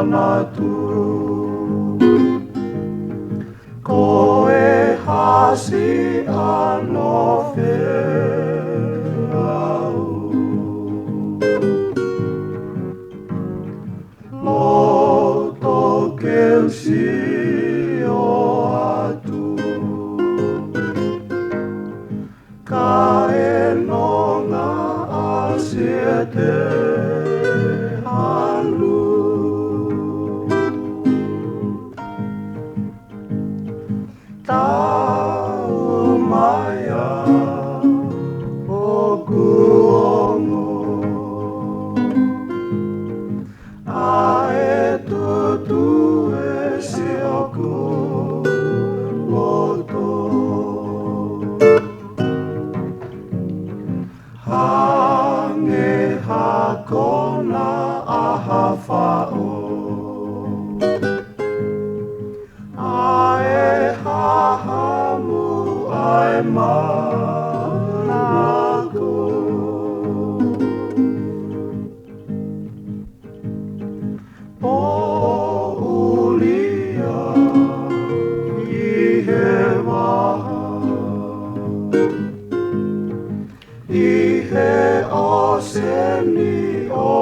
thānatu. Ko e hasi ano wheau. Loto keusi o atu. Ka e nonga asia te halu. Tau mai a o kuongo. A e tutu e si o ku loto. Hange hakona a hawhao. Ai hahamu ai manako. Po ulia I he waha. I he oseni o